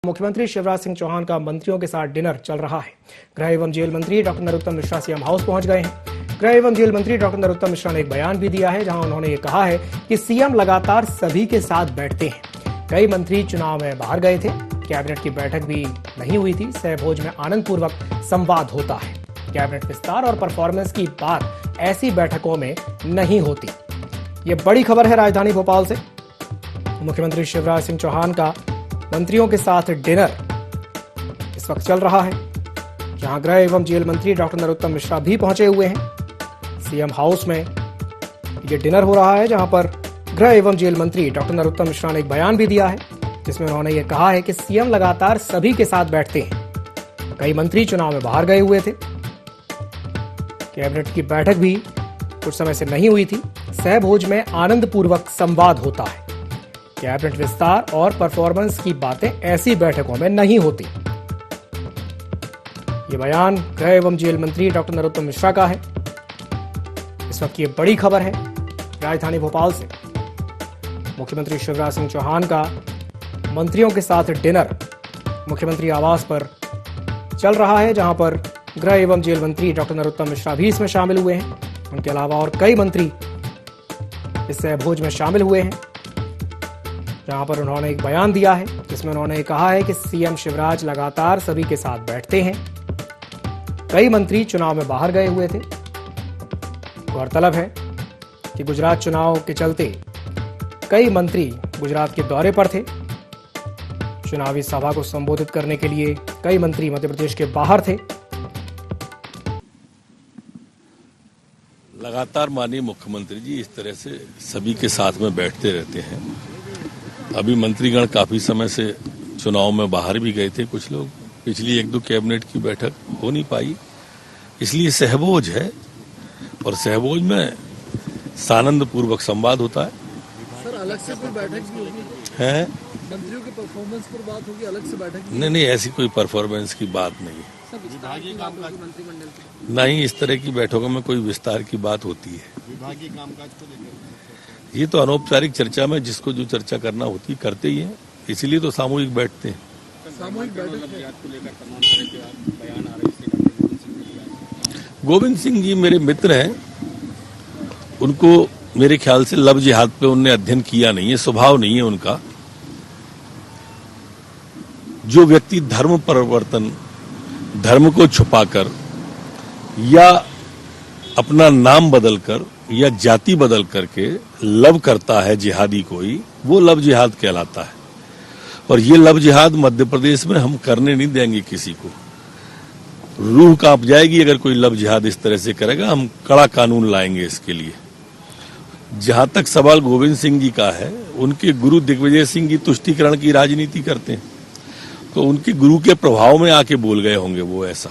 मुख्यमंत्री शिवराज सिंह चौहान का मंत्रियों के साथ डिनर चल रहा है। गृह एवं जेल मंत्री doctor Narottam Mishra CM house पहुंच गए हैं। गृह एवं जेल मंत्री डॉक्टर नरोत्तम मिश्रा ने एक बयान भी दिया है, जहां उन्होंने ये कहा है कि सीएम लगातार सभी के साथ बैठते हैं। कई मंत्री चुनाव में बाहर गए थे, कैबिनेट की बैठक भी नहीं हुई थी। सहभोज में आनंद पूर्वक संवाद होता है। कैबिनेट विस्तार और परफॉर्मेंस की बात ऐसी बैठकों में नहीं होती। ये बड़ी खबर है राजधानी भोपाल से। मुख्यमंत्री शिवराज सिंह चौहान का मंत्रियों के साथ डिनर इस वक्त चल रहा है, जहां गृह एवं जेल मंत्री डॉक्टर नरोत्तम मिश्रा भी पहुंचे हुए हैं। सीएम हाउस में ये डिनर हो रहा है, जहां पर गृह एवं जेल मंत्री डॉक्टर नरोत्तम मिश्रा ने एक बयान भी दिया है, जिसमें उन्होंने ये कहा है कि सीएम लगातार सभी के साथ बैठते हैं। कई मंत्री चुनाव में बाहर गए हुए थे, कैबिनेट की बैठक भी कुछ समय से नहीं हुई थी। सहभोज में आनंद पूर्वक संवाद होता है। कैबिनेट विस्तार और परफॉर्मेंस की बातें ऐसी बैठकों में नहीं होती। ये बयान गृह एवं जेल मंत्री डॉक्टर नरोत्तम मिश्रा का है। इस वक्त ये बड़ी खबर है राजधानी भोपाल से। मुख्यमंत्री शिवराज सिंह चौहान का मंत्रियों के साथ डिनर मुख्यमंत्री आवास पर चल रहा है, जहां पर गृह एवं जेल मंत्री डॉक्टर नरोत्तम मिश्रा भी इसमें शामिल हुए हैं। उनके अलावा और कई मंत्री इस भोज में शामिल हुए हैं, जहां पर उन्होंने एक बयान दिया है, जिसमें उन्होंने कहा है कि सीएम शिवराज लगातार सभी के साथ बैठते हैं। कई मंत्री चुनाव में बाहर गए हुए थे। गौरतलब है कि गुजरात चुनाव के चलते कई मंत्री गुजरात के दौरे पर थे। चुनावी सभा को संबोधित करने के लिए कई मंत्री मध्य प्रदेश के बाहर थे। लगातार माननीय मुख्यमंत्री जी इस तरह से सभी के साथ में बैठते रहते हैं। अभी मंत्रीगण काफी समय से चुनाव में बाहर भी गए थे। कुछ लोग पिछली 1-2 कैबिनेट की बैठक हो नहीं पाई, इसलिए सहभोज है और सहभोज में सानंद पूर्वक संवाद होता है। सर, अलग से कोई बैठक भी होगी है? मंत्रियों के परफॉर्मेंस पर बात होगी, अलग से बैठक नहीं, ऐसी कोई परफॉर्मेंस की बात नहीं है। विभागीय कामकाज मंत्रिमंडल की नहीं, इस तरह की बैठकों में कोई विस्तार की बात होती है। विभागीय कामकाज को लेकर ये तो अनौपचारिक चर्चा में जिसको जो चर्चा करना होती करते ही है, इसीलिए तो सामूहिक बैठते हैं। सामूहिक बैठक को लेकर तमाम तरह के बयान आ रहे हैं। गोविंद सिंह जी मेरे मित्र हैं, उनको मेरे ख्याल से लव जिहाद पे उनने अध्ययन किया नहीं है, स्वभाव नहीं है उनका। जो व्यक्ति धर्म परिवर्तन, धर्म को छुपाकर या अपना नाम बदलकर या जाति बदल करके लव करता है जिहादी कोई, वो लव जिहाद कहलाता है। और ये लव जिहाद मध्य प्रदेश में हम करने नहीं देंगे किसी को। रूह कांप जाएगी अगर कोई लव जिहाद इस तरह से करेगा। हम कड़ा कानून लाएंगे इसके लिए। जहां तक सवाल गोविंद सिंह जी का है, उनके गुरु दिग्विजय सिंह जी तुष्टीकरण की राजनीति करते हैं, तो उनके गुरु के प्रभाव में आके बोल गए होंगे वो ऐसा।